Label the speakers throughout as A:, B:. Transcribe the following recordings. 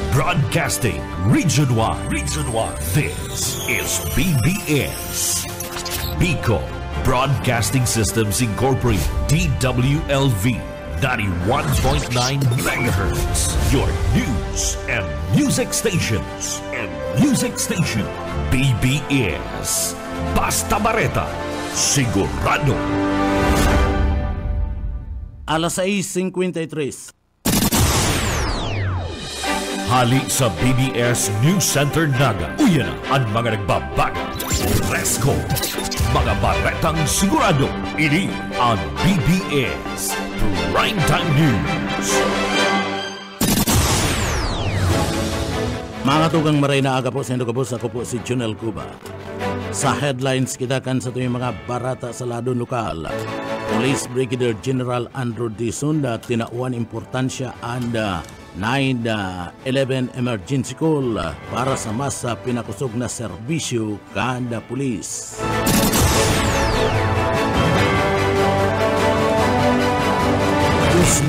A: Broadcasting Region 1. This is BBS. Bicol Broadcasting Systems Incorporated. DWLV 91.9 MHz. Your news and music stations. BBS. Basta Bareta. Sigurado.
B: Alas 6:53.
A: Hali sa BBS News Center Naga. Uyan ang mga nagbabaga. Fresco. Mga baretang sigurado. Ini ang BBS Primetime News.
B: Mga tugang maray na aga po sa Indogabos, ako po si Junel Cuba. Sa headlines kita kan sa tuwing mga barata sa ladong lokal. Police Brigadier General Andrew D. Sunda tinauan importansya ang 911 emergency call para sa masa pinakusog na serbisyo kada pulis.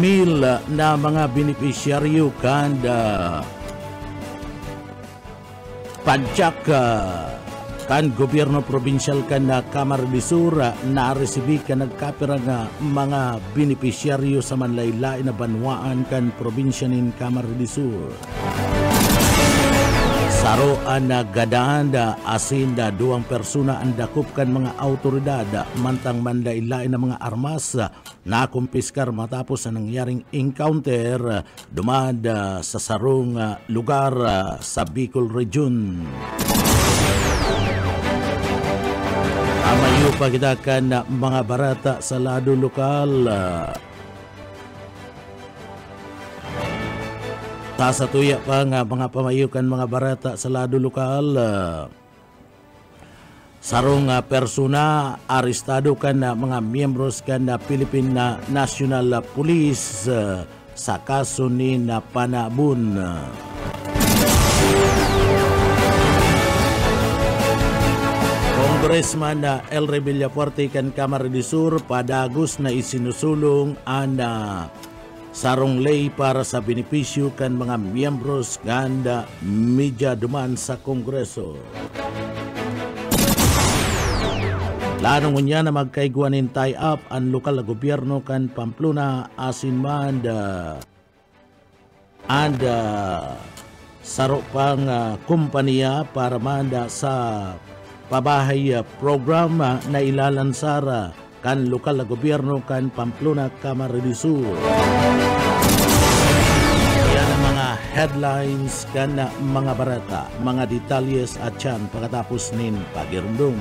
B: Mil na mga beneficiaryo kada pajak kan gobyerno provinsyal kan na Kamar de Sur na resibi kan nagkapira nga mga beneficiaryo sa manlaylay na banwaan kan probinsya nin Kamar de Sur. Saroan na gadaan da asin da duwang persona ang dakop kan mga autoridad mantang manlaylay na mga armas na kumpiskar matapos ang nangyaring encounter dumad sa sarong lugar sa Bicol Region. Amayo pa kita kan mga barata sa lado lokal. Sasatuya pa nga mga pamayukan mga barata sa lado lokal. Sarong persona arestado kan mga miyembros kan Philippine National Police sa kaso ni Panabun. Congressman Elre Villafuerte kan Kamar de Sur padagos na isinusulong ang sarong lay para sa benepisyo kan mga miyembros kan media duman sa Kongreso. Lanong niya na magkaiguanin tie-up ang lokal na gobyerno kan Pamplona asin man and saro pang kumpanya para manda sa pabahay program na ilalansara kan lokal na gobyerno kan Pamplona, Kamar de Sur. Yan ang mga headlines kan mga barata, mga detalyes at yan pagkatapos nin pagirundong.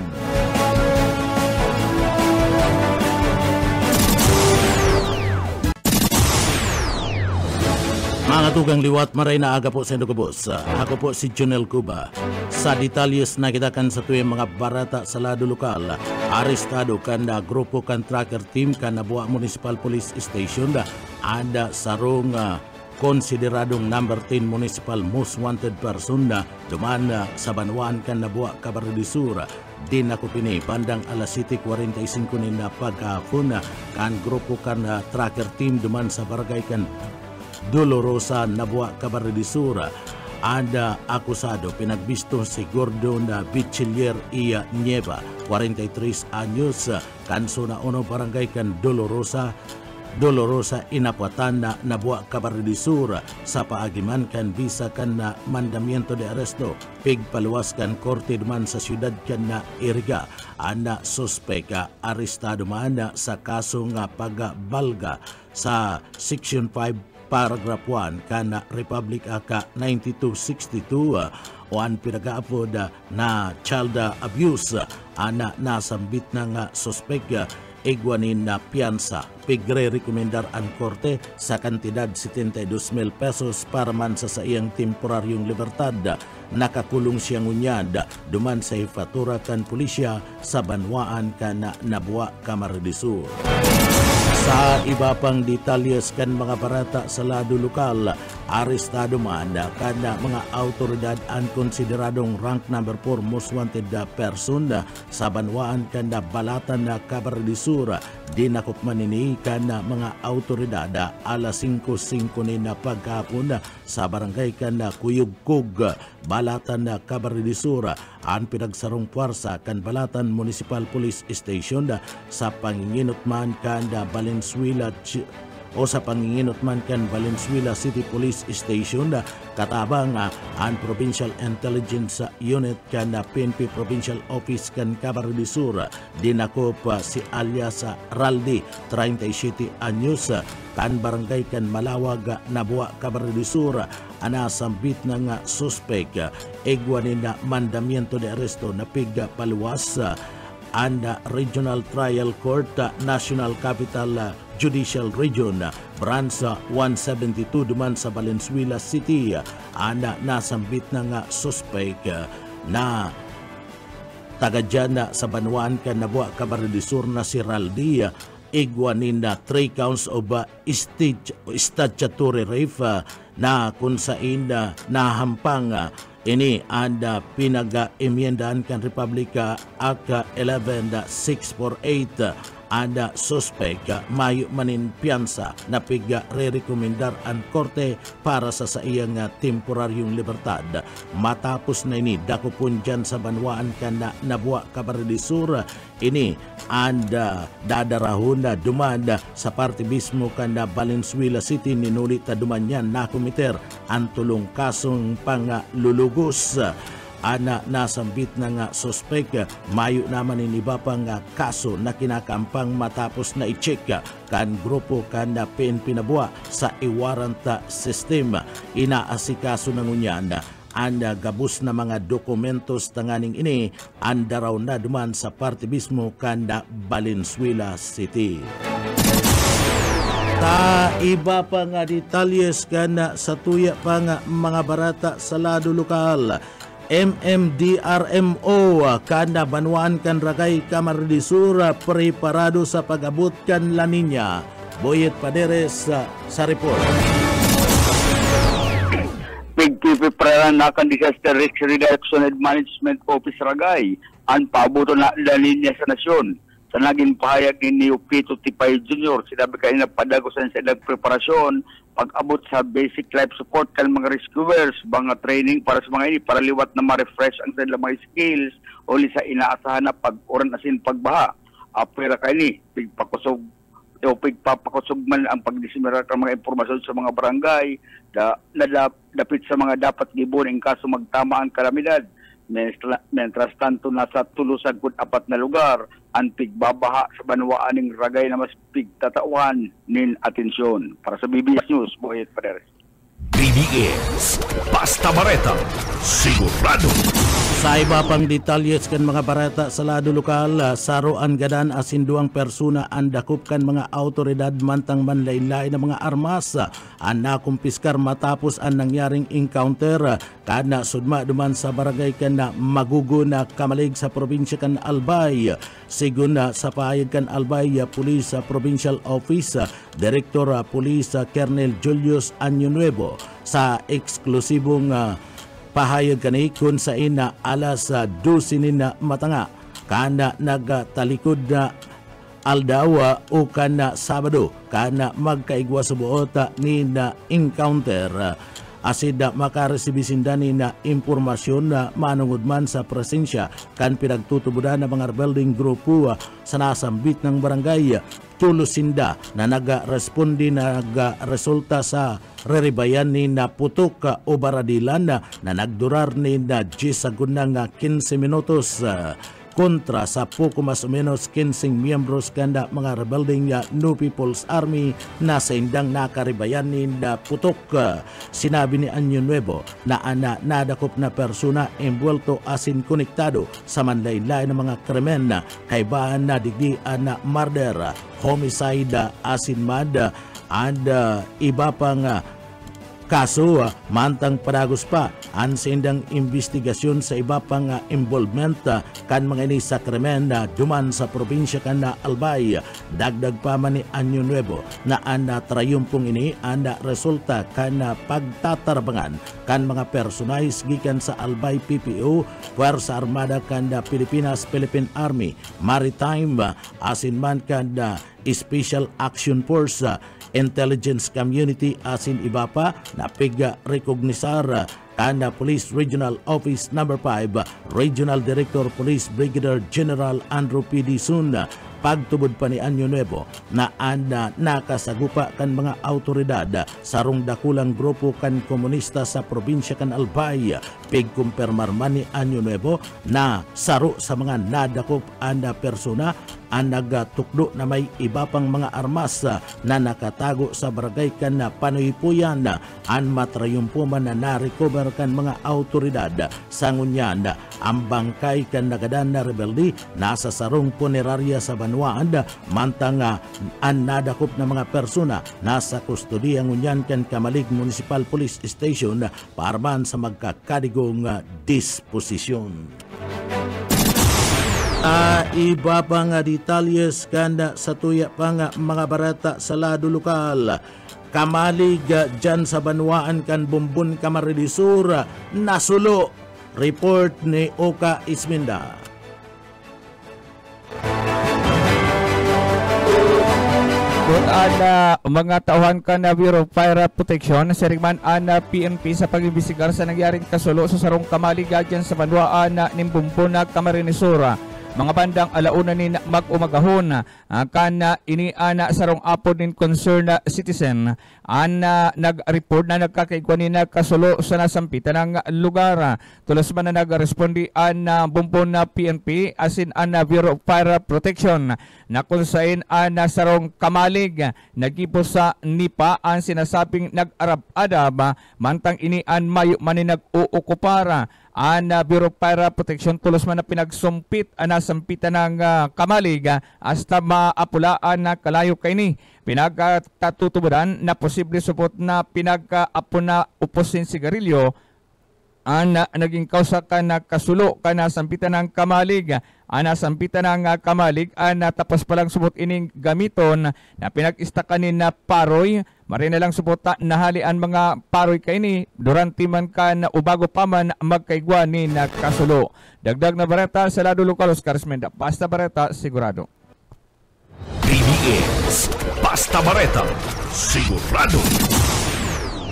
B: Mga tugang liwat maray na aga po sa Indogabos. Ako po si Junel Cuba. Sa detalyes na kita kan sa tuwing mga barata sa lado lokal, arestado kan na grupo kan tracker team kan na Buwa Municipal Police Station ada sarong konsideradong number 10 municipal most wanted person na duman sa banwaan kan na Buwa Cabar de Sur. Din ako pini pandang alas 7:45 na pagkahapon kan grupo kan tracker team duman sa barangay kan Dolorosa, Nabua, Cabar de Sur. Ada akusado pinagbisto si Gordon Bichiller Ia Nieva, 43 anyos, kanso na uno barangay kan Dolorosa Inapuatan na Nabua, Cabar de Sur sa paagiman kan visa kan na mandamiento de arresto pigpaluwas kan korte duman sa syudad kan na Iriga. Ana suspeka arestado man sa kaso nga pagbalga sa Section 5 Paragraph 1 kana Republic Act 9262 o ang pinag-aapod na child abuse ana nasambit na nga suspek igwanin na piyansa pigre-rekomendar ang korte sa kantidad 72,000 pesos para man sa iyang temporaryong libertad. Nakakulong siyang unyad duman sa hifatura kan pulisya sa banwaan kana Nabua, Kamar de Sur. Sa iba pang detalyes kan mga barata sa lado lokal, arestado man kada mga autoridad ang konsideradong rank number 4 most wanted person sa banwaan kada balatan na Camarines Sur. Dinakop man ini kada mga autoridad alas 5:05 na pagkapon sa barangay kada Kuyugkog, balatan na Camarines Sur. Ang pinagsarong puwersa kan Balatan Municipal Police Station sa panginginot man kada Valenzuela Valenzuela City Police Station katabang ang Provincial Intelligence Unit kan PNP Provincial Office kan Camarines Sur. Dinakop si alias Raldi 37 anyos kan barangay kan Malawag Nabua Camarines Sur. Ana sambit na nga suspek egwanin na mandamiento de arresto na pigga paluwas and Regional Trial Court National Capital Judicial Region Branch 172 duman sa Valenzuela City. Ana nasambit na nga suspek na taga dyan sa Banwaan kan Nabua Camarines Sur na si Raldi. Igwanin na 3 counts of statutory rape na kung saan nahampang ini ang pinag-emyendahan kan Republika Act 11648 ada suspek mayo manin piyansa na piga re-rekomendar ang korte para sa iyang temporaryong libertad. Matapos na ini dakupon dyan sa Banwaan kan Nabua Camarines Sur, ini anda dadarahon na dumanda sa parte mismo kan Valenzuela City ninulit na dumanyan na komiter ang tulong kasong panglulugos. Ana nasambit na nga suspek mayo naman iniba pang kaso na kinakampang matapos na i-check kan grupo kan PNP Nabua sa iwaranta system. Inaasikaso ng unyan anda gabus na mga dokumentos tanganing ini anda raw na duman sa parte mismo kan Valenzuela City. Iba pa nga detalyes kan sa tuya pa nga mga barata sa lado lokal. MMDRMO kada Banwaan kan Ragay Camarines Sur preparado sa pag-abot kan La Nina. Boyet Paderes sa report.
C: Pagpipreparan na kan Disaster Risk Reduction and Management Office Ragay ang paboto na La Nina sa nasyon. Sa naging pahayag ni Neo Pito Tipay Jr., sinabi kanina padagosan sa ilang preparasyon pag-abot sa basic life support kan mga rescuers, mga training para sa mga ini, para liwat na ma-refresh ang kanilang mga skills o sa inaasahan na pag-uran asin pagbaha. Apera kaini, pigpapakusog man ang pagdisimular ng mga impormasyon sa mga barangay na dapit sa mga dapat gibon in kaso magtama ang kalamidad. Mentras tanto nasa tulusan kung 4 na lugar ang pigbabaha sa Banwaan ng Ragay na mas pigtatawan nin atensyon. Para sa BBS News, Boyet Paderes.
A: BBS Basta Bareta sigurado.
B: Sa iba pang detalyes kan mga barata sa lado lokal, saroan gadan asin 2 persona ang dakop kan mga autoridad mantang manlain-lain na mga armas ang nakumpiskar matapos ang nangyaring encounter kana sudma duman sa barangay kan Magugo na Kamalig sa probinsya kan Albay. Sigun sa pahayag kan Albay Police Provincial Office Director Police Colonel Julius Año Nuevo sa eksklusibong pahayag kani kun sa ina alas 12 na matanga kana nagtalikod na aldawa o kana Sabado kana magkaigwa sa buota ni na encounter asida makaresibisindani na impormasyon na manungod man sa presensya kan pinagtutubudan na mga building grupo sa nasambit ng barangay Tulusinda na naga-responde na naga-resulta sa reribayan ni na putok o baradilan na nagdurar ni na 10 gunang 15 minutos kontra sa poco mas o menos 15 miyembros kanda mga rebelding New People's Army na sa indang nakaribayan ni na putok. Sinabi ni Año Nuevo na nadakop na persona envuelto asin konektado sa manlain-lain ng mga krimen na kaibaan na digdian na murder, homicide, asin mad, and iba pang kaso mantang padagos pa ang sindang investigasyon sa iba pang involvement kan mga ini sa krimen duman sa probinsya kan Albay. Dagdag pa man ni Año Nuevo na anda trayumpong ini anda resulta kan pagtatarbangan kan mga personalis gikan sa Albay PPO, Puwersa Armada kan Pilipinas, Philippine Army, Maritime, asin man kan Special Action Force, Intelligence Community asin iba pa na pig-recognisar kana Police Regional Office No. 5 Regional Director Police Brigadier General Andrew P. Dizon. Pagtubod pa ni Año Nuevo na anda nakasagupa kan mga autoridad sarong dakulang grupo kan komunista sa probinsya kan Albay. Pigkumpirmar man ni Año Nuevo na saro sa mga nadakop anda persona ang nagatukdo na may iba pang mga armas na nakatago sa barangay kan na Panuypuyan ang matrayumpo man na na-recover kan mga autoridad sa ngunyan. Ang bangkay kan nagadan na rebelde nasa sarong punerarya sa Banuan mantang ang nadakop na mga persona nasa kustodiya ngunyan kan Kamalig Municipal Police Station para man sa magkakadigong disposisyon. Iba pang detalyes kanda sa tuya pang mga barata sa lado lokal. Kamalig dyan sa Banuan kan Bumbun Camarines nasulo. Report ni Oka Isminda.
D: Kung mga tauhan ka na Bureau of Fire Protection, sirigman ana PNP sa pag-imbisigar sa nangyaring kasulo sa sarong Kamalig dyan sa Banuan na Bumbun Camarines. Mga bandang alauna ni mag-umagahon kana ini ana sarong apod nin concerned citizen ana nag-report na nagkakaigwan ni kasulo sa nasampitan ng lugar. Tulos man na nag-respondi ana bumpon na PNP asin ana Bureau of Fire Protection na kunsain ana sarong Kamalig nagipos sa NIPA ang sinasabing nag-arab-adab mantang ini an mayo man ni nag-uukupara ana Bureau of Fire Protection tulos man na pinagsumpit ana sampitan ng Kamalig hasta maapulaan na kalayo kay ni pinagkatutubudan na posible supot na pinagkaapo na uposin sigarilyo ana naging kausa ka na kasulo ka na sampitan ng Kamalig. Ana sampitan ng Kamalig ana tapos palang subot ining gamiton na pinag-istakanin na paroy. Marina lang subot nahalian mga paroy kay ni durante man ka na ubago pa man magkaigwa ni na kasulo. Dagdag na bareta sa lado lokal Oscar Isminda. Basta bareta sigurado.
A: BDS Basta Bareta sigurado.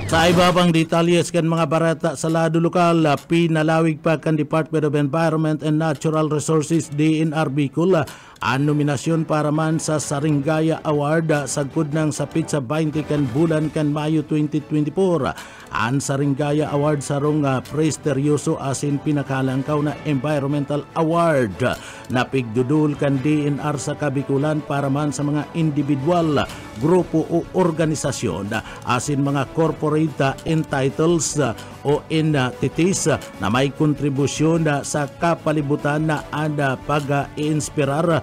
B: Sa iba pang detalyes kan mga barata sa lado lokal, pinalawig pa kan Department of Environment and Natural Resources DNR Bicol ang nominasyon para man sa Saringaya Award sagkod ng sapit sa 20 kan bulan kan Mayo 2024. Ang Saringaya Award sarong presteryoso asin pinakalangkaw na Environmental Award na pigdudul kan DNR sa Kabikulan para man sa mga individual, grupo o organisasyon asin mga corporate entitles o entities na may kontribusyon sa kapalibutan na ada pag-inspirar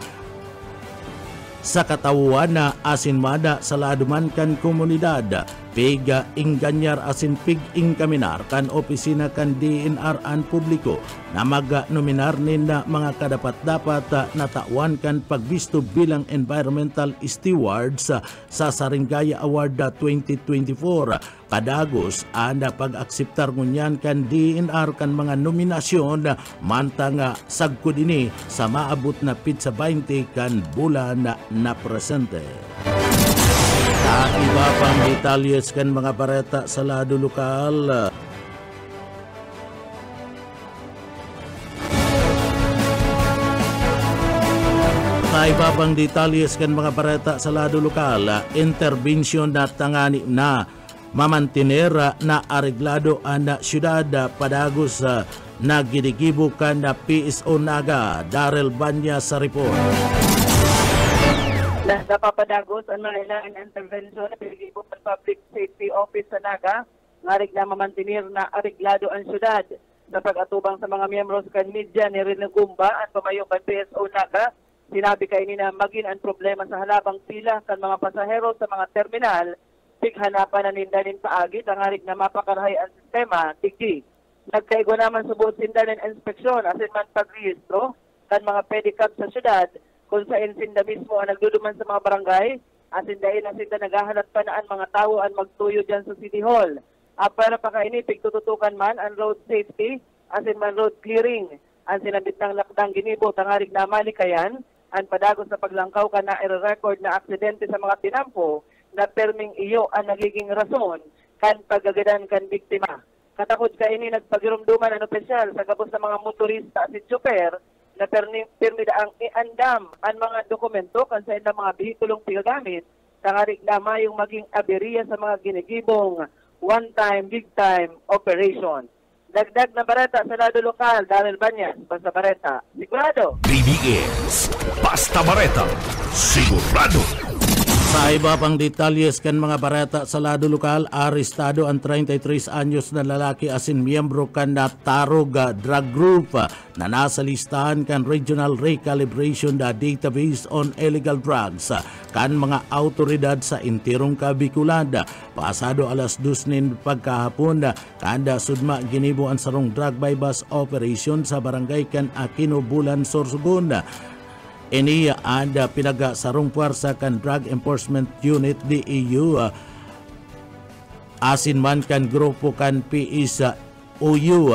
B: sa katawuan na asin mada sa laduman kan komunidad. Pig inganyar asin pig ingkaminar kan opisina kan DNR an publiko na mag-nominar na mga kadapat-dapat na tawan kan pagbisto bilang environmental stewards sa Saringaya Award 2024. Kadagos anda pag-akseptar ngunyan kan DNR kan mga nominasyon mantang sagkod ini sa maabot na pizza 20 kan bulan na presente. Sa iba pang detalyes kan mga bareta sa lado lokal. Sa iba pang detalyes kan mga bareta sa lado lokal, intervention na tangani na mamantinera na areglado ang syudad padagos na gidigibo kan na PSO Naga. Daryl Banya sa report.
E: Napapadagos ang mga ilang intervention na pinag-ibot ng Public Safety Office sa Naga ngarig na mamantinir na areglado ang syudad sa pag-atubang sa mga miyembros kan media ni Rene Gumba at pamayong kan PSO Naga. Sinabi kay ni na maging ang problema sa halabang pila kan mga pasahero sa mga terminal pighanapan na nindanin paagi tangarik na mapakarahay ang sistema tigi. Nagkaigo naman subot sindanin inspeksyon asin man pagrehistro kan mga pedicab sa syudad kung sa sinda mismo ang nagduduman sa mga barangay asin dahil na sinda naghahanap pa na ang mga tao ang magtuyo dyan sa City Hall. Para pakaini pigtututukan man ang road safety asin man road clearing ang sinabit ng lakdang ginibo tangarik na malikayan ang padagos sa paglangkaw ka na i-record na aksidente sa mga tinampo na perming iyo ang nagiging rason kan pagagadan kan biktima. Katakot ka ini nagpagirumduman ang opisyal sa gabos ng mga motorista at super na permida ang iandam ang mga dokumento kan sa ilang mga bihikulong pigagamit tangarik na mayong maging aberiya sa mga ginigibong one-time, big-time operation. Dagdag na bareta sa lado lokal, Daryl Banyas, Basta Bareta, sigurado.
A: BDS, Basta Bareta, sigurado.
B: Sa iba pang detalyes kan mga barata sa lado lokal, arestado ang 33 anyos na lalaki asin miyembro kan na Taruga Drug Group na nasa listahan kan Regional Recalibration Database on Illegal Drugs kan mga autoridad sa Intirong Bicolad. Pasado alas 2 nin pagkahapon kanda sudma ginibo ang sarong drug bypass operation sa barangay kan Aquino, Bulan, Sorsogon. Iniya ang pinaga sarong puwersa kan Drug Enforcement Unit DEU asin man kan grupo kan PIS OU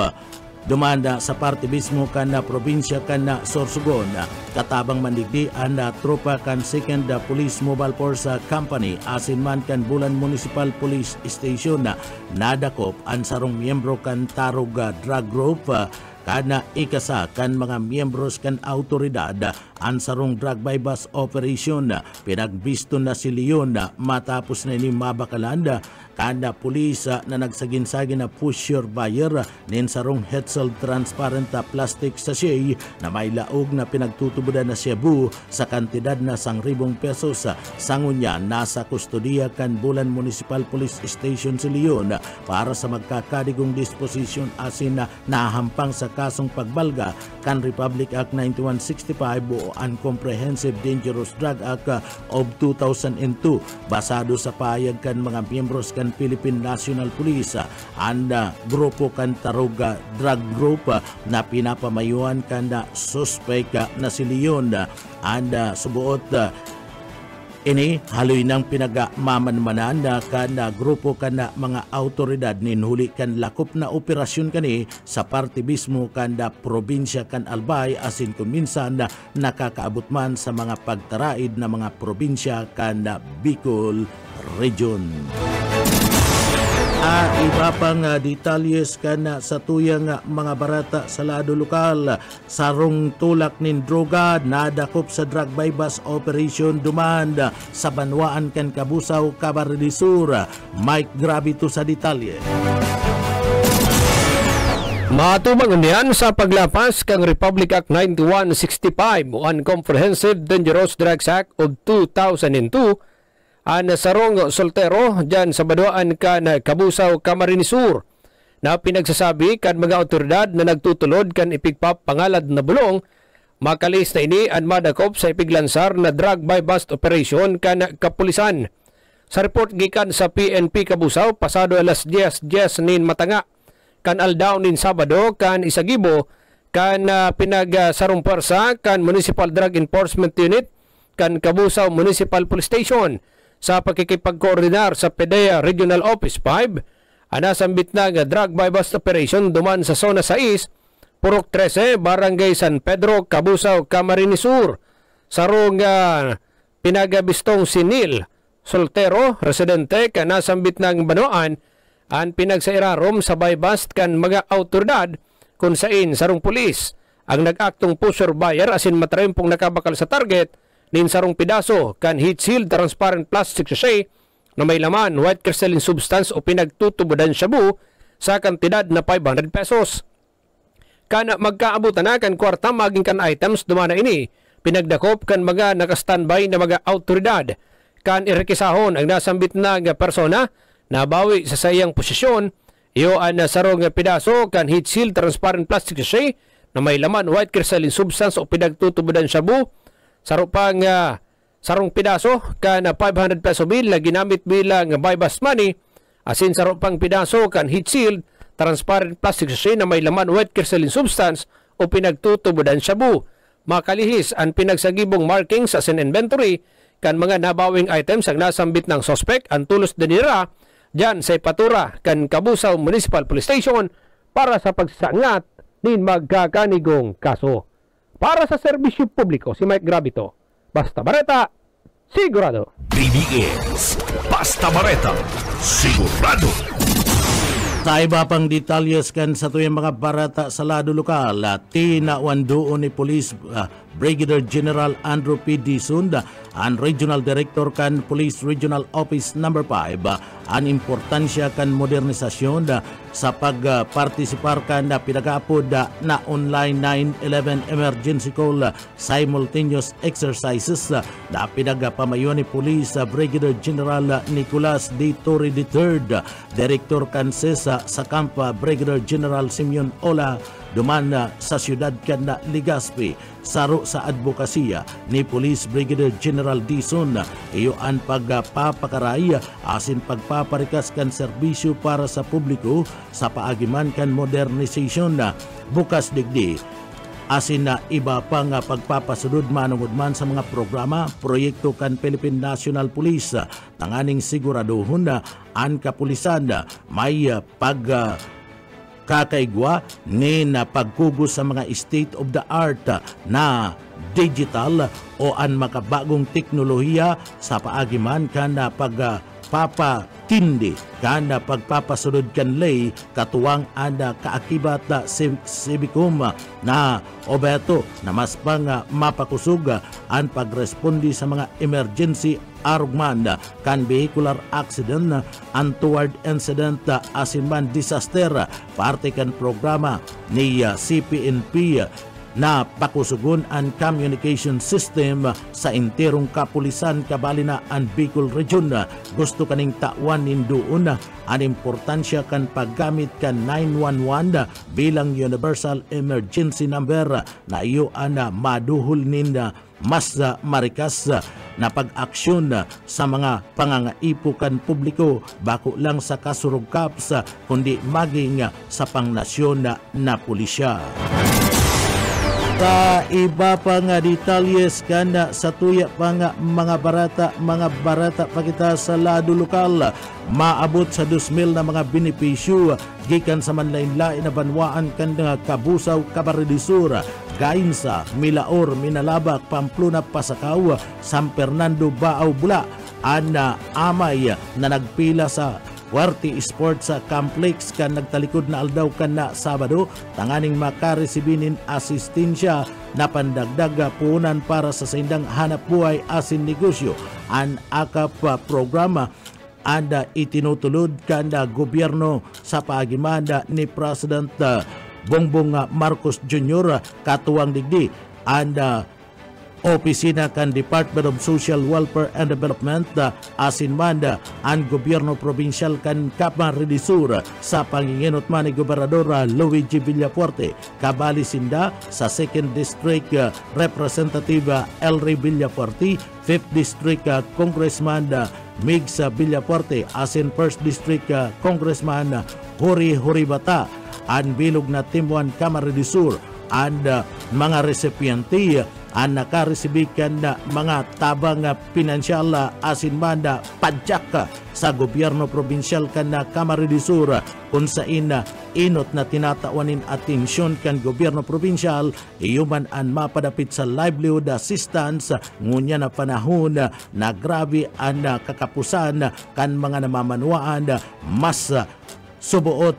B: dumanda sa parte mismo kan na probinsya kan na Sorsogon. Katabang mandigdi ang tropa kan 2nd Police Mobile Force Company asin man kan Bulan Municipal Police Station na nadakop ang sarong miyembro kan Taruga Drug Group kana ikasa kan mga miyembros kan autoridad ang sarong drug bypass operation. Pinagbisto na si Leon matapos na ini mabakalan kada pulis na nagsaginsagin na push your buyer nin sarong Hetzel transparent plastic sachet na may laog na pinagtutubudan na Cebu sa kantidad na 1,000 pesos. Sangunya nasa kustodiya kan Bulan Municipal Police Station si Leon para sa magkakadigong disposition asin na nahampang sa kasong pagbalga kan Republic Act 9165 o Uncomprehensive Dangerous Drug Act of 2002 basado sa pahayag kan mga miyembros kan Philippine National Police anda grupo kan Taruga Drug Group na pinapamayuan kan suspect na si Leon anda subuot ini haloy ng pinagamamanmanan na kan grupo kan mga autoridad ninhuli kan lakop na operasyon kani sa parte mismo kan probinsya kan Albay asin kung minsan nakakaabot man sa mga pagtaraid na mga probinsya kan Bicol Region. Iba pang detalyes kan sa tuyang mga barata sa lado lokal, sarong tulak nin droga nadakop sa drug bypass operation dumanda sa Banwaan kan Kabusaw, Camarines Sur. Mike Gravito sa detalye.
F: Matubang niyan sa paglapas kang Republic Act 9165 o Uncomprehensive Dangerous Drugs Act of 2002 ang sarong soltero dyan sa Banwaan kan Kabusaw, Camarines Sur na pinagsasabi kan mga otoridad na nagtutulod kan ipigpap pangalad na bulong makalis na ini ang madakop sa ipiglansar na drug bypass operation kan kapulisan. Sa report gikan sa PNP Kabusaw pasado alas 10 nin matanga kan aldaw nin Sabado kan isagibo kan pinagsarong puwersa kan Municipal Drug Enforcement Unit kan Kabusaw Municipal Police Station sa pagkikipagkoordinar sa PDEA Regional Office 5 anasambit na drug bypass operation duman sa Zona 6, Purok 13, Barangay San Pedro, Kabusaw, Camarines Sur. Sarong pinagabistong sinil, soltero, residente kan nasambit ng Banwaan ang pinagsairarom sa bypass kan mga autoridad kung sain sarong pulis ang nag-aktong pusher buyer asin matrempong nakabakal sa target nin sarong pidaso kan heat seal transparent plastic sachet na may laman white crystalline substance o pinagtutubudan shabu sa kantidad na 500 pesos. Kana magkaabutan na kan kwarta maging kan items dumana ini pinagdakop kan mga nakastandby na mga autoridad kan irekisahon ang nasambit na persona na bawi sa sayang posisyon iyo ang sarong pidaso kan heat seal transparent plastic sachet na may laman white crystalline substance o pinagtutubudan shabu sarupang sarong pidaso kan 500 peso bill na ginamit bilang buy-bust money, asin sarong pang pidaso kan heat shield, transparent plastic sachet na may laman wet crystalline substance o pinagtutubudan shabu. Makalihis ang pinagsagibong markings as an inventory kan mga nabawing items ang nasambit ng suspect ang tulos de nira dyan sa Ipatura kan Kabusaw Municipal Police Station para sa pagsangat nin magkakanigong kaso. Para sa serbisyo publiko, si Mike Gravito, Basta Bareta, sigurado.
A: BBS Basta Bareta, sigurado.
B: Sa iba pang detalyes kan sa tuyang mga barata sa lado lokal, tinawan doon ni Police Brigadier General Andrew P. Dizon, ang Regional Director kan Police Regional Office No. 5, ang importansya kan modernisasyon sa pagpartisipar kan pinagapod na online 9/11 emergency call simultaneous exercises na pinagpamayon ni Police Brigadier General Nicolas D. Torre III, Director kan SESA sa Kampa Brigadier General Simeon Ola duman sa siyudad kan Legazpi. Saro sa advokasya ni Police Brigadier General Dizon, iyo ang pagpapakaray asin pagpaparikas kan serbisyo para sa publiko sa paagiman kan modernization na bukas digdi. Asin na iba pa nga pagpapasunod manungod man sa mga programa, proyekto kan Philippine National Police, tanganing siguraduhon na ang kapulisan may kakaigwa ni na pagkugos sa mga state of the art na digital o ang makabagong teknolohiya sa paagiman kan na pagpapatindi kan na pagpapasunod kan lay katuwang anda kaakibat na civikum na obeto na mas pang mapakusog ang pagrespondi sa mga emergency arugman kan vehicular accident, untoward incident, asinman disaster, parte kan programa ni CPNP na pakusugon ang communication system sa interong kapulisan kabali na ang Bicol Region. Gusto kaning tawan nindoon ang importansya kan paggamit kan 911 bilang universal emergency number na iyo ana maduhol ninda mas marikas na pag-aksyon sa mga pangangaipukan publiko bako lang sa kasurog kaps kundi maging sa pangnasyon na pulisya. Sa iba pa nga detalyes kana sa tuya pa nga mga barata pa kita sa lado lokal, maabot sa 2,000 na mga benepisyo gikan sa manlain-lain na banwaan kan nga Kabusaw, Camarines Sur, Gainsa, Milaor, Minalabak, Pamplona, Pasakaw, San Fernando, Baaw, Bula, ana amay na nagpila sa Huarte Sports Complex kan nagtalikod na aldaw kan na Sabado, tanganing makaresibinin asistensya na pandagdag punan para sa sindang hanap buhay asin negosyo. Ang akap programa anda itinutulod kanda gobyerno sa paagimanda ni President Bongbong Marcos Jr. katuwang digdi anda opisina kan Department of Social Welfare and Development asinman ang gobyerno provincial kan Camarines Sur sa panginginot man ni Gobernador Luigi Villafuerte kabali sinda sa 2nd District Representative Elry Villafuerte, 5th District Congressman Migs Villafuerte asin 1st District Congressman Hori Horibata ang bilog na Timuan Camarines Sur and mga recipiente ang nakaresibikan na mga tabang pinansyal asinman padyak sa gobyerno probinsyal kan Camarines Sur kung saan inot na tinatawanin atensyon kan gobyerno probinsyal iyuman ang mapadapit sa livelihood assistance ngunya na panahon na grabe ang kakapusan kan mga namamanwaan mas subuot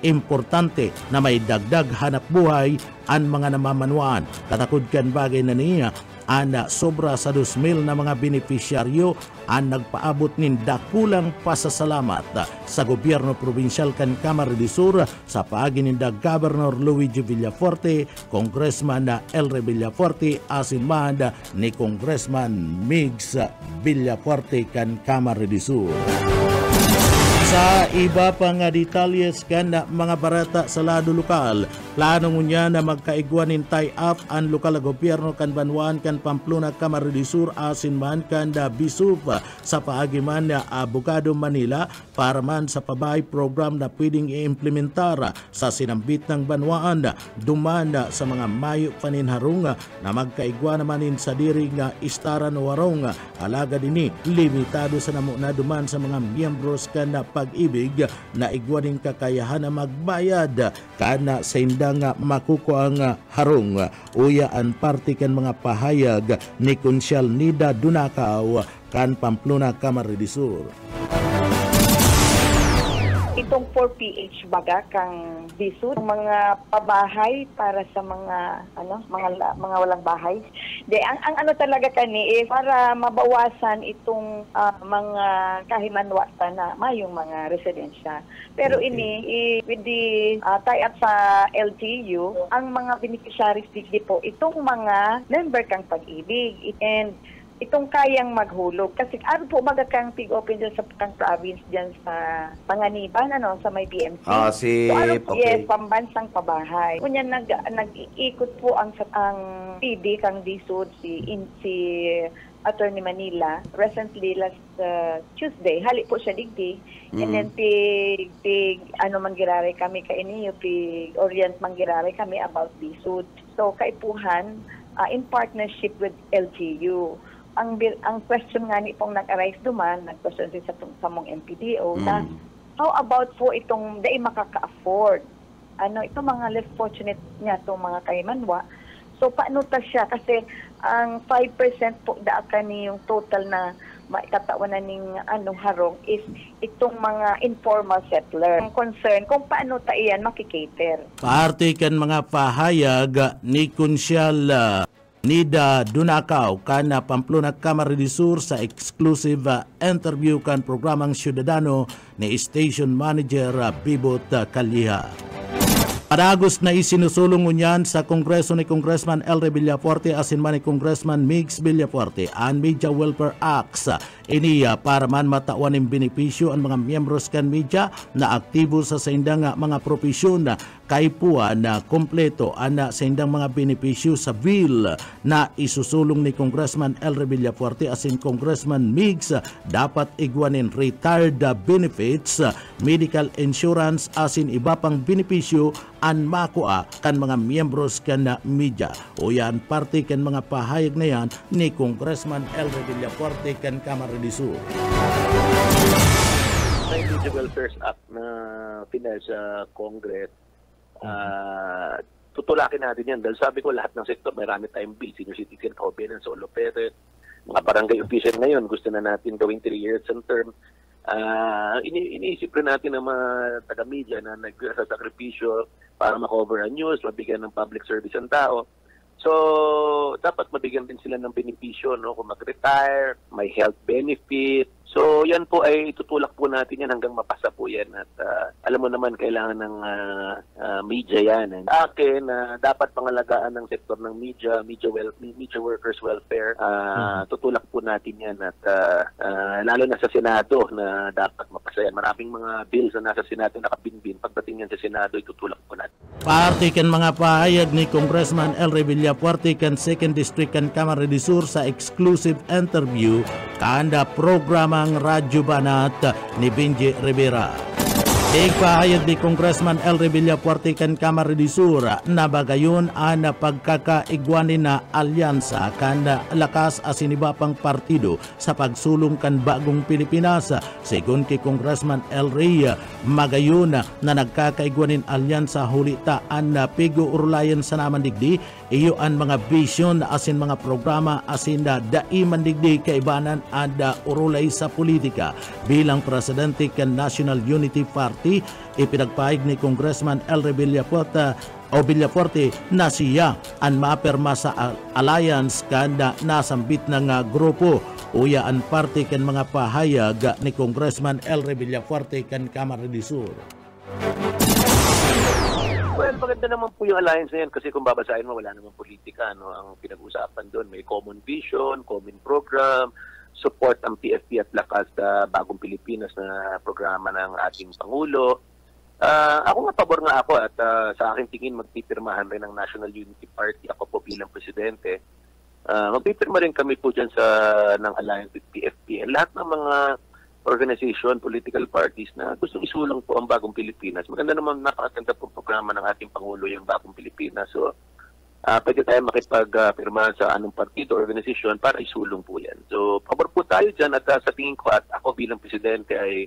B: importante na may dagdag hanap buhay ang mga namamanwaan. Katakod kan bagay na niya ang sobra sa 2,000 na mga benepisyaryo ang nagpaabot nin dakulang pasasalamat sa gobyerno probinsyal kan Camarines Sur sa paagi ni Governor Luigi Villafuerte, Congressman Elry Villafuerte asinman ni Congressman Migs Villafuerte kan Camarines Sur. Sa iba pang detalyes kan mga barata sa lado lokal, plano niya na magkaigwanin tie-up ang lokal na gobyerno kan Banwaan kan Pamplona Camarines Sur asin man kan Bisuf sa paagiman na Abogado Manila para man sa pabay program na pwedeng i-implementar sa sinambit ng Banwaan duman sa mga mayo paninharong na magkaigwa namanin sa diri nga istaran o warong alaga dini limitado sa namo na duman sa mga miyembros kan pag-ibig na igwaning kakayahan na magbayad kana sa indang makukuha ang harong uyaan parte kan mga pahayag ni Konsyal Nida Dunakaw kan Pamplona Camarines Sur.
G: Itong 4PH baga kang bisud mga pabahay para sa mga mga walang bahay. Ang ano talaga kani para mabawasan itong mga kahimanwata na mayong mga residensya. Pero ini with the tie-up sa LGU, ang mga beneficiaries digdi po itong mga member kang pag-ibig and itong kayang maghulog. Kasi ano po magakang pig-open dyan sa kang province dyan sa Panganiban, sa may PMC. So, yes, pambansang pabahay. Kunya nag-iikot po ang PD kang disod si Attorney Manila. Recently, last Tuesday, hali po siya digdi. And then, manggirari kami kay iniyo, orient manggirari kami about disod. So, kaipuhan, in partnership with LGU. Ang question nga ni pong nag-arise duman, nag-question din sa mong MPDO, na how about po itong dahil makaka-afford? Itong mga less fortunate niya, itong mga kaimanwa. So, paano ta siya? Kasi ang 5% po daakan ni yung total na maitatawanan ng harong is itong mga informal settler. Ang concern kung paano ta iyan makikater.
B: Parte kan mga pahayag ni Konsyal Nida Dunakaw kana Pamplona Camarines Sur sa exclusive interview kan programang Ciudadano ni Station Manager Bibot Calleja. Padagos na isinusulong niyan sa Kongreso ni Congressman Elre Villafuerte asin man ni Congressman Migs Villafuerte ang Media Welfare Acts iniya para man matawan ng benepisyo ang mga miyembros kan media na aktibo sa indang mga propesyon kay puan na kompleto ana sa indang mga benepisyo sa bill na isusulong ni Congressman Elre Villafuerte asin Congressman Migs dapat igwanin retired benefits, medical insurance asin iba pang benepisyo an makuha kan mga miyembros kan na media. O yan, parte kan mga pahayag na yan ni Congressman Elre Villafuerte kan Camarines Sur.
H: May Media Welfare Act na pinal sa Congress, tutulakin natin yan. Dahil sabi ko lahat ng sektor, marami tayong bill. Senior citizen, covenant, solo parent, mga barangay official ngayon, gusto na natin gawing 3 years and term. Iniisip rin natin ng mga taga-media na nagsasakripisyo para makover ang news, mabigyan ng public service ang tao. So, dapat mabigyan din sila ng benepisyo, kung mag-retire, may health benefit. So, yan po ay tutulak po natin yan hanggang mapasa po yan. At alam mo naman, kailangan ng media yan. Akin, dapat pangalagaan ng sektor ng media workers welfare. Tutulak po natin yan. At lalo na sa Senado na dapat mapasa yan. Maraming mga bills na nasa Senado nakabinbin. Pagdating yan sa Senado, itutulak po natin.
B: Parte kan mga pahayag ni Congressman Elre Villafuerte kan 2nd District kan Camarines Sur sa exclusive interview kanda programang Radyo Banat ni Benji Rivera. Pahayag ni Congressman Elre Villafuerte kan Camarines Sur na bagayon ang pagkakaigwanin na alyansa kan lakas asin iba pang partido sa pagsulong kan bagong Pilipinas. Segun kay Congressman Elre, magayon na nagkakaigwanin alyansa hulitaan na pigo urlayan sa naman digdi iyo ang mga vision asin mga programa asin dai mandigdi kaibanan ada urulay sa politika bilang presidente kan National Unity Party. Ipinagpahig ni Congressman Elre Villafuerte na siya ang maperma sa alliance kanda nasambit ng grupo. Uya ang parte kan mga pahayag ni Congressman Elre Villafuerte kan Camarines Sur.
H: Well, maganda naman po yung alliance na yan kasi kung babasahin mo, wala namang politika. Ang pinag-usapan doon, may common vision, common program, support ang PFP at lakas sa Bagong Pilipinas na programa ng ating Pangulo. Ako nga, pabor nga ako at sa aking tingin magpipirmahan rin ng National Unity Party. Ako po bilang presidente. Magpipirma rin kami po dyan ng alliance with PFP. Lahat ng mga organization, political parties na gustong isulong po ang Bagong Pilipinas. Maganda naman, napakaganda po programa ng ating Pangulo yung Bagong Pilipinas. So, pwede tayo makipagpirma sa anong partido, organization para isulong po yan. So, pabor po tayo dyan at sa tingin ko at ako bilang presidente ay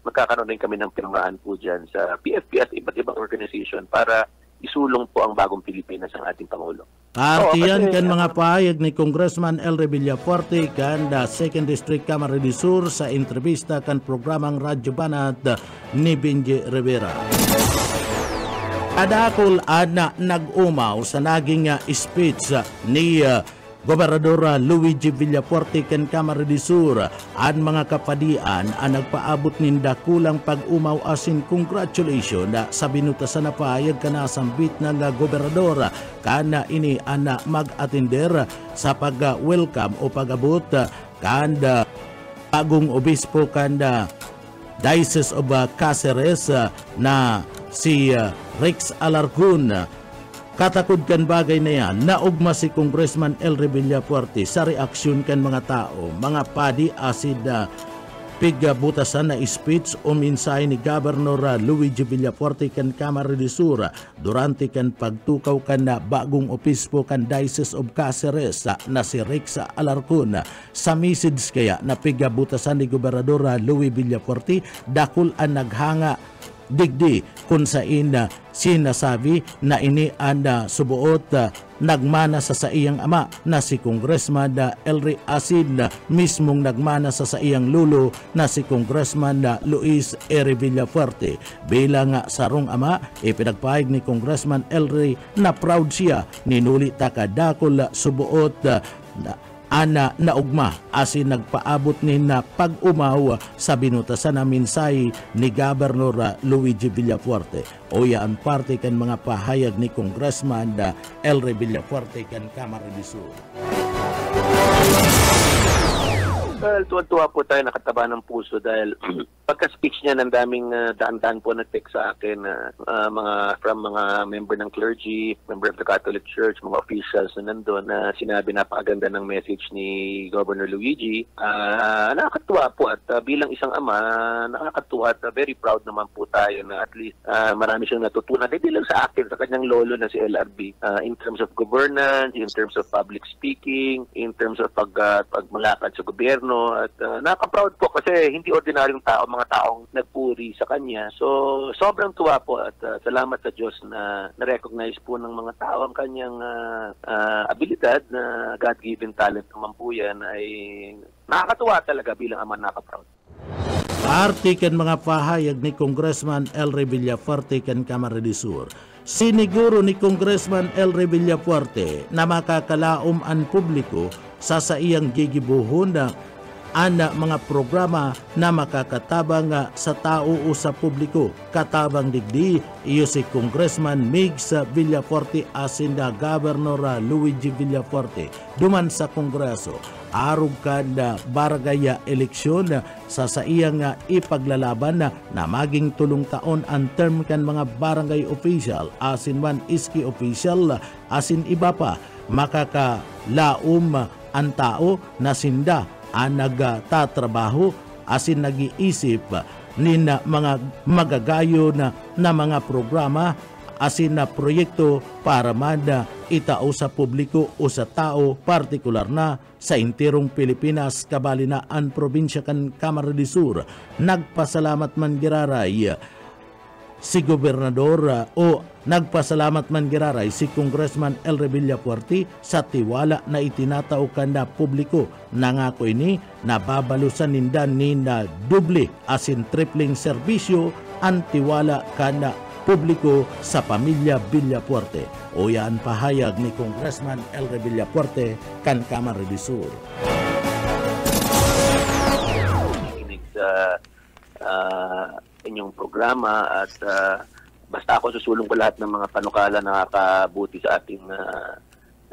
H: magkakaroon din kami ng pirmahan po dyan sa PFP at iba't ibang organization para isulong po ang Bagong Pilipinas ang ating Pangulo.
B: Partiyan kan mga pahayag ni Congressman Elry Villafuerte kan 2nd District Camarines del Sur sa entrevista kan programang Radyo Banat ni Benji Rivera. Adakol na nag-umaw sa naging speech ni Gobernador Luigi Villafuerte kan Camarines del Sur ang mga kapadian ang nagpaabot ninda kulang pag-umaw asin congratulation sa binutasan na pahayag kanasambit ng gobernador kana ini ana mag-atender sa pag-welcome o pag-abot kanda bagong obispo kanda Diocese of Cáceres na si Rex Alarcon. Katakod kan bagay na yan, naugma si Congressman Elry Villafuerte sa reaksyon kan mga tao, mga padi asid na pigbutasan na speech o mensahe ni Governor Luigi Villafuerte kan Camarines del Sur durante kan pagtukaw kan na bagong opispo kan Diocese of Cáceres na si Rex Alarcon. Sa message kaya na pigbutasan ni Gobernador Luigi Villafuerte, dakol ang naghanga digdi kung saan sinasabi na ini ang subuot nagmana sa iyang ama na si Congressman Elry Asid mismong nagmana sa iyang lulo na si Congressman Luis Eri Villafuerte. Bilang sarong ama, ipinagpahayag ni Congressman Elry na proud siya ninuli takadakol subuot ana naugma asin nagpaabot ni na pag-umaw sa binutasan na mensahe ni Governor Luigi Villafuerte. O yan parte kan mga pahayag ni Congressman Elry Villafuerte kan Camarines del Sur.
H: Well, tuwa po tayo, nakataba ng puso dahil pagka-speech niya ng daming daan-daan po nag-text sa akin from mga member ng clergy, member of the Catholic Church, mga officials na nandun na sinabi napakaganda ng message ni Governor Luigi. Nakakatuwa po at bilang isang ama, nakakatuwa at very proud naman po tayo na at least marami siyang natutunan. Hindi lang sa akin, sa kanyang lolo na si LRB in terms of governance, in terms of public speaking, in terms of pagmalakad sa gobyerno. At nakaka-proud po kasi hindi ordinaryong tao, mga taong nagpuri sa kanya. So, sobrang tuwa po at salamat sa Diyos na na-recognize po ng mga tao ang kanyang abilidad na God-given talent naman po yan ay nakakatuwa talaga bilang ama, nakaka-proud.
B: Artikan mga pahayag ni Congressman Elry Villafuerte kan Camarines del Sur. Siniguro ni Congressman Elry Villafuerte na makakalaom ang publiko sa iyang gigibuhon na mga programa na makakatabang sa tao o sa publiko. Katabang digdi, iyo si Congressman Migs Villafuerte asin na Governor Luigi Villafuerte. Duman sa Kongreso, arog kada barangay eleksyon sa iyang ipaglalaban na maging tulong taon ang term kan mga barangay official asin man iski official asin iba pa makakalaom ang tao na sinda ang nagtatrabaho asin nag-iisip ni na mga magagayo na mga programa asin na proyekto para mada itao sa publiko o sa tao, partikular na sa intirong Pilipinas, kabali na ang probinsya kan Camarines del Sur. Nagpasalamat man giraray si Gobernador o nagpasalamat man giraray si Congressman Elry Villafuerte sa tiwala na itinatao kanda publiko. Nangako ini na babalusan nindan ni na doble asin tripling serbisyo ang tiwala kanda publiko sa pamilya Villafuerte. O yan pahayag ni Congressman Elry Villafuerte kan Camarines del Sur.
H: Inyong programa at basta ako susulong ko lahat ng mga panukala na nakakabuti sa ating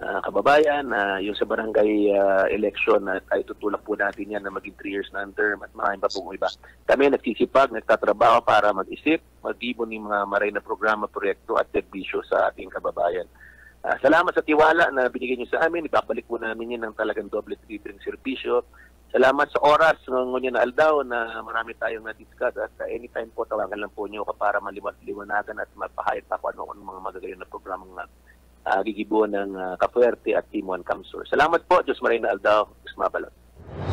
H: kababayan, yung sa barangay election na tayo tutulak po natin yan na maging 3 years na ang term at maraming pa pong iba. Kami nagsisipag, nagtatrabaho para mag-isip, mag-ibon ng mga maray na programa, proyekto at serbisyo sa ating kababayan. Salamat sa tiwala na binigay niyo sa amin. Ibabalik po namin yan ng talagang double delivering serbisyo. Salamat sa oras ngunyan na aldaw na marami tayong na-discuss at anytime po tawagan lang po niyo para maliwanagan at mapahayag pa kung ano mga magagayon na programang gigibuan ng Kapuerte at Team 1 Kamsur. Salamat po, Diyos Maray na aldaw. Diyos mabalot.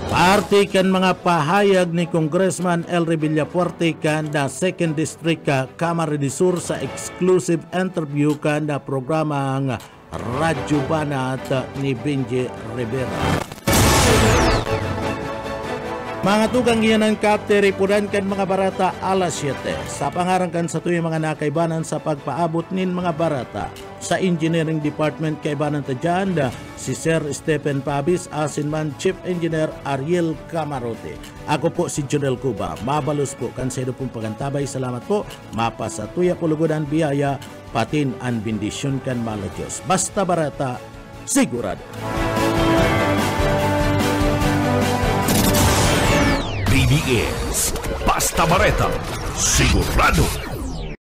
B: Parte kan mga pahayag ni Congressman Elry Villafuerte kan da 2nd District Camarines Sur sa exclusive interview kan da programang Radyo Banat ni Benji Rivera. Mga tugang iyan ang kapteripudan kan mga barata alas 7 sa pangarangkan sa tuyong mga nakaibanan sa pagpaabot nin mga barata sa Engineering Department kaibanan ta dyan si Sir Stephen Pabis asinman Chief Engineer Ariel Camarote. Ako po si Jonel Cuba. Mabalos po kan sa pong pagantabay. Salamat po. Mapa sa tuya kulugudan biyaya patin an bendisyon kan malajos. Basta barata sigurado.
A: PBS Basta Bareta, sigurado.